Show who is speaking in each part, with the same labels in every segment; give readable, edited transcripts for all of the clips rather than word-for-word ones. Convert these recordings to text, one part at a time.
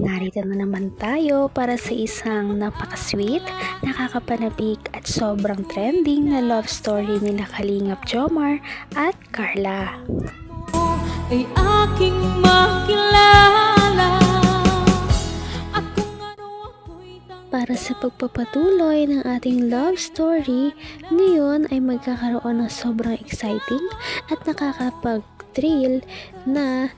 Speaker 1: narito na naman tayo para sa isang napaka-sweet, nakakapanabik at sobrang trending na love story nila Kalingap Jomar at Carla.
Speaker 2: Ay aking makilala at kung ano ako'y
Speaker 1: Para sa pagpapatuloy ng ating love story, ngayon ay magkakaroon ng sobrang exciting at nakakapag-thrill na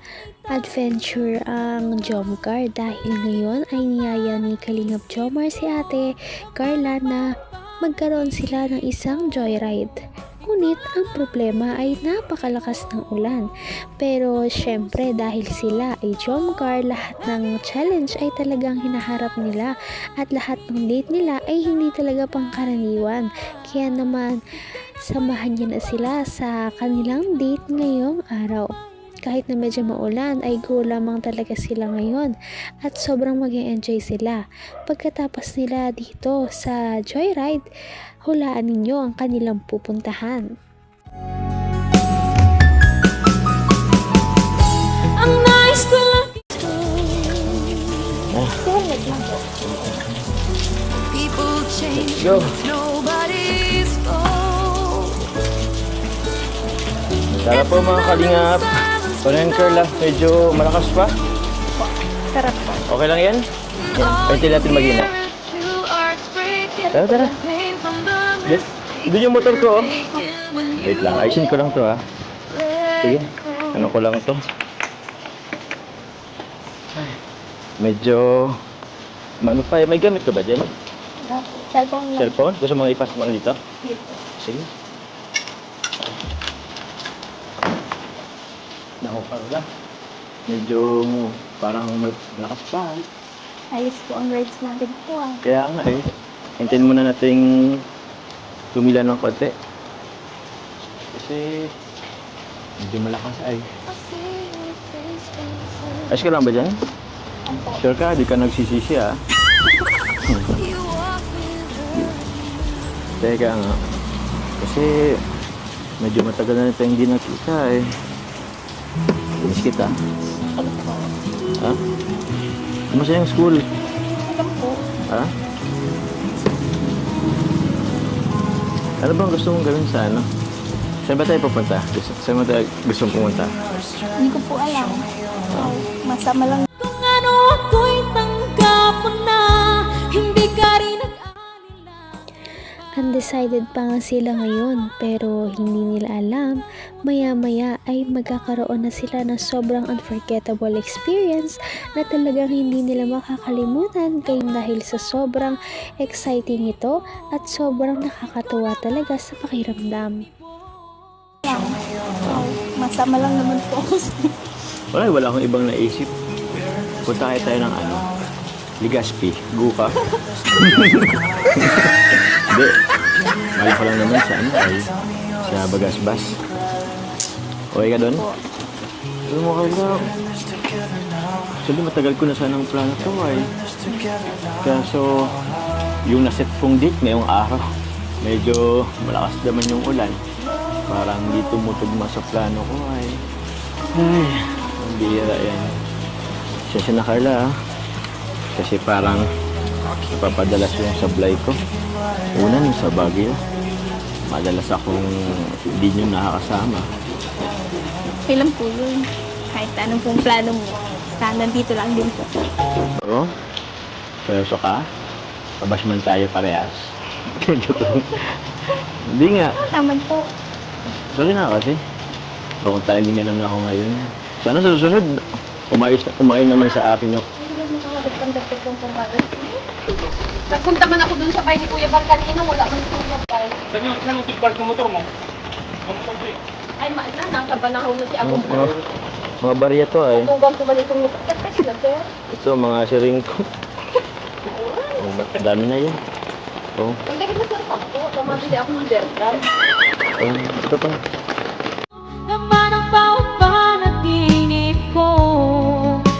Speaker 1: adventure ang Jomcar dahil ngayon ay niyaya ni Kalingap Jomar si ate Carla na magkaroon sila ng isang joyride. Ngunit ang problema ay napakalakas ng ulan. Pero syempre dahil sila ay Jomcar, lahat ng challenge ay talagang hinaharap nila at lahat ng date nila ay hindi talaga pangkaraniwan. Kaya naman samahan niya na sila sa kanilang date ngayong araw. Kahit na medyo maulan ay go lamang talaga sila ngayon at sobrang mag-enjoy sila. Pagkatapos nila dito sa joyride, hulaan ninyo ang kanilang pupuntahan.
Speaker 2: ang nais ko lang. People change,
Speaker 3: Go.
Speaker 2: it's nobody's fault.
Speaker 3: Sana po mga kalingap. Kunin Carla, medyo malakas pa.
Speaker 1: Sarap po.
Speaker 3: Okay lang yan? Pwede natin mag-ina. Tara, tara. Doon yung motor ko, oh. Wait lang, ayusin ko lang to, ha. Sige, ano ko lang to. Ay, medyo... Ano pa, may gamit ka ba dyan?
Speaker 1: Cellphone lang.
Speaker 3: Cellphone? Gusto mo ipasok mo dito? Sige. Naku, Carla. Medyo parang malakas pa, eh.
Speaker 1: Ayos po ang rides natin po ah.
Speaker 3: Kaya nga eh. Hintayin muna nating tumila ng konti. Kasi medyo malakas ay. Ayos ka lang ba dyan? Sure ka? Di ka nagsisisi ah. Teka nga. Kasi medyo matagal na tayong hindi nakita eh. Miss kita. Ha? Kumusta yung school?
Speaker 1: Alam po.
Speaker 3: Ha? Ano bang gusto mong gawin sa ano? Saan ba tayo pupunta? Saan ba tayo gusto mong pumunta?
Speaker 1: Hindi ko po alam. Masama lang.
Speaker 2: Kung ano ako'y tanggap mo na, hindi ka rin
Speaker 1: Undecided pa nga sila ngayon pero hindi nila alam maya-maya ay magkakaroon na sila ng sobrang unforgettable experience na talagang hindi nila makakalimutan dahil sa sobrang exciting ito at sobrang nakakatuwa talaga sa pakiramdam. Masama lang naman po.
Speaker 3: Wala akong ibang naisip. Punta tayo ng ano? Legazpi. Go ka? Hindi. Wala ko lang naman sa ano ay sa Bagasbas. Okay ka doon? Alam mo Carla, actually matagal ko na sanang plano to ay. Kaso yung naset kong date ngayong araw, medyo malakas naman yung ulan. Parang di tumutugma sa plano ko ay. Ay, ang bihira yan. Siya na Carla ah. Kasi parang napapadalas yung sablay ko. Una yung sa Baguio. Madalas akong hindi nyo nakakasama.
Speaker 4: Kailan po yun? Kahit anong pong plano mo, basta nandito lang din po.
Speaker 3: Oo? Seryoso ka? Pabash man tayo parehas. Hindi nga.
Speaker 4: Naman po.
Speaker 3: Sorry na kasi. Pakuntahin din naman ako ngayon. Sana sa susunod, umain naman sa akin yung...
Speaker 4: Nagpunta man ako dun sa bahay ni Kuya Bar kanina, wala man Kuya Bar.
Speaker 5: Saan yung tigpark ng motor mo?
Speaker 4: Ay, nakabanahaw na si Agong po.
Speaker 3: Mga barya to ay.
Speaker 4: Kung ganito ba itong nakakas na, sir?
Speaker 3: Ito, mga siring ko. Oh, dami na yan. Oh,
Speaker 4: Ang dahil na sir, ako, tumabili ako ng derdan.
Speaker 3: oh, ito pa.
Speaker 2: naman ang bawat panaginip ko.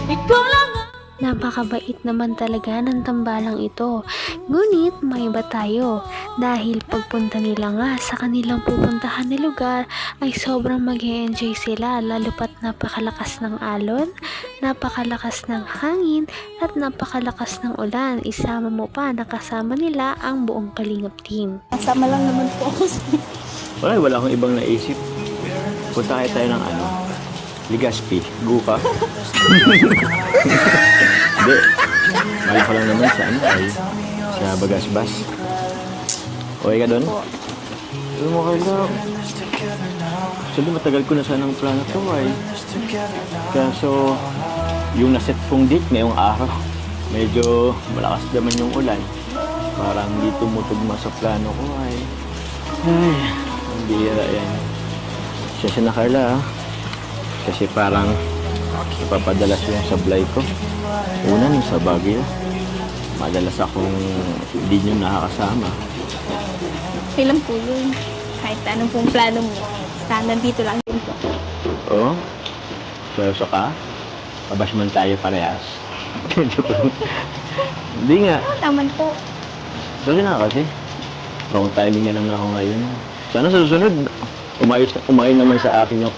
Speaker 2: Ikaw lang ang
Speaker 1: napakabait naman talaga ng tambalang ito. Ngunit may iba tayo dahil pagpunta nila nga sa kanilang pupuntahan na lugar ay sobrang mag-enjoy sila, lalo pat napakalakas ng alon, napakalakas ng hangin at napakalakas ng ulan. Isama mo pa na kasama nila ang buong Kalingap team.
Speaker 4: Kasama lang naman po ako.
Speaker 3: Wala akong ibang naisip. Punta tayo ng Legazpi. Go ka? Hindi. Mahal ko lang naman sa sa Bagasbas. Okay ka doon? Alam mo, Carla, actually matagal ko na sanang plano to kaso yung naset kong date ngayong araw, medyo malakas naman yung ulan. Parang di tumutugma sa plano ko ang bihira yan. Siya na, Carla, kasi parang napapadalas yung sablay ko. Una nung sa Baguio, madalas akong hindi nyo nakakasama.
Speaker 4: Okay lang po yun. Kahit anong pong plano mo, basta nandito lang din po.
Speaker 3: Oo? Seryoso ka? Pabash man tayo parehas. Hindi nga.
Speaker 4: Oo naman po.
Speaker 3: Sorry na kasi. Wrong timing nga naman ako ngayon. Sana sa susunod, umayon naman sa akin yung...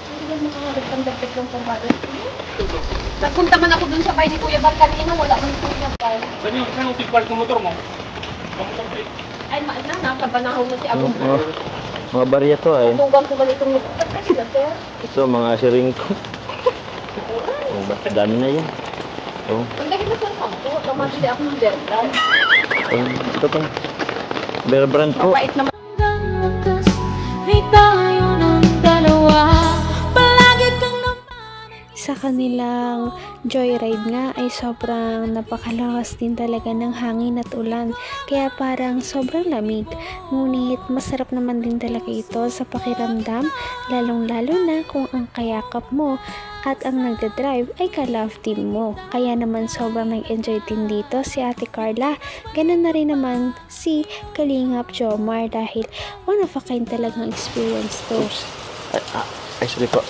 Speaker 6: Nagpunta man ako dun sa bahay ni Kuya Bal kanina, wala man Kuya Bal.
Speaker 5: Saan yung tigpark ng motor mo?
Speaker 6: Ay, nakabanahon na si Abong.
Speaker 3: Mga barya to
Speaker 6: Tugang ko ba itong nagpapagkakita, sir?
Speaker 3: Ito, mga siring ko. Dami na yan. Oh.
Speaker 6: Ang dahil na saan ako, kamabili ako ng Bertrand.
Speaker 3: Ito pang Bear Brand po.
Speaker 6: Mapait naman.
Speaker 2: Hanggang wakas ay tayo ng dalawa. Palagi kang
Speaker 1: Sa kanilang joyride nga ay sobrang napakalakas din talaga ng hangin at ulan, kaya parang sobrang lamig. Ngunit masarap naman din talaga ito sa pakiramdam, lalong-lalo na kung ang kayakap mo at ang nagdadrive ay ka-love team mo. Kaya naman sobrang nag-enjoy din dito si Ate Carla. Ganun na rin naman si Kalingap Jomar dahil one of a kind talagang experience to.
Speaker 3: Ay, sorry po.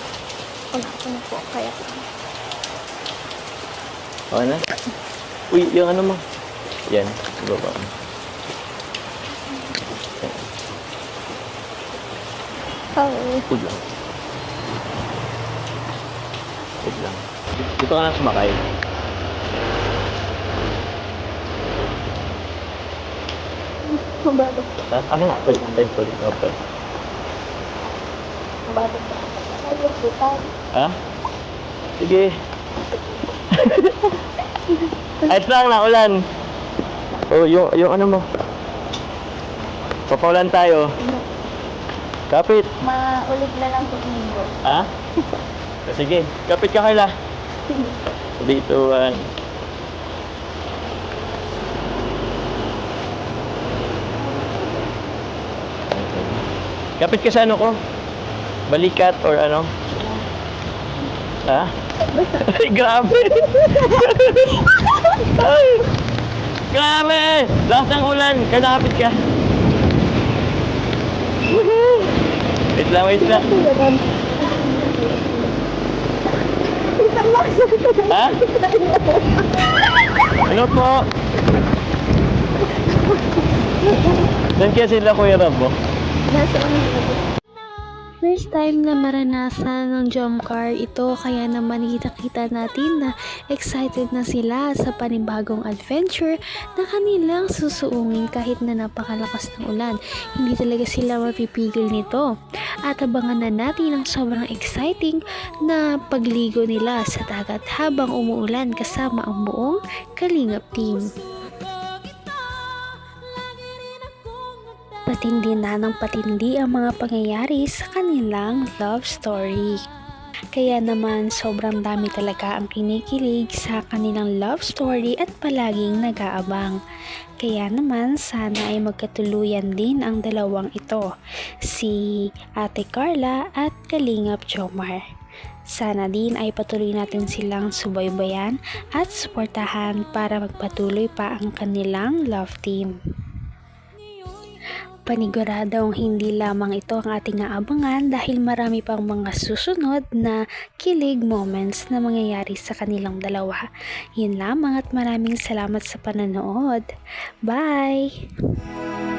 Speaker 4: Wala ko na po. Kaya po.
Speaker 3: Okay na? Uy, yung ano mo? Yan, baba mo.
Speaker 4: Oo.
Speaker 3: Wait lang. Wait lang. Dito ka na sumakay.
Speaker 4: Mabago.
Speaker 3: Ano nga? Wait, sorry. Okay.
Speaker 4: Mabago pa. Ay, butan.
Speaker 3: Ha? Sige. Ayos lang na, ulan. Oh, yung ano mo. Papaulan tayo. Kapit.
Speaker 4: Maulig na lang po linggo.
Speaker 3: Ha? Sige, kapit ka Carla. Dito, kapit ka sa ano ko? Balikat or ano? Ha? Ay, grabe! Ay! Grabe! Lakas ng ulan! Kalapit ka! Woohoo! Wait lang, wait lang. Ha? Ano po? Saan kaya sila Kuya Rob mo?
Speaker 1: First time na maranasan ng Jomcar ito, kaya naman kita natin na excited na sila sa panibagong adventure na kanilang susuungin kahit na napakalakas ng ulan. Hindi talaga sila mapipigil nito. At abangan na natin ang sobrang exciting na pagligo nila sa dagat habang umuulan kasama ang buong Kalingap team. Patindi na ng patindi ang mga pangyayari sa kanilang love story. Kaya naman sobrang dami talaga ang kinikilig sa kanilang love story at palaging nag-aabang. Kaya naman sana ay magkatuluyan din ang dalawang ito, si Ate Carla at Kalingap Jomar. Sana din ay patuloy natin silang subaybayan at suportahan para magpatuloy pa ang kanilang love team. Paniguradong hindi lamang ito ang ating aabangan dahil marami pang mga susunod na kilig moments na mangyayari sa kanilang dalawa. Yun lamang at maraming salamat sa pananood. Bye!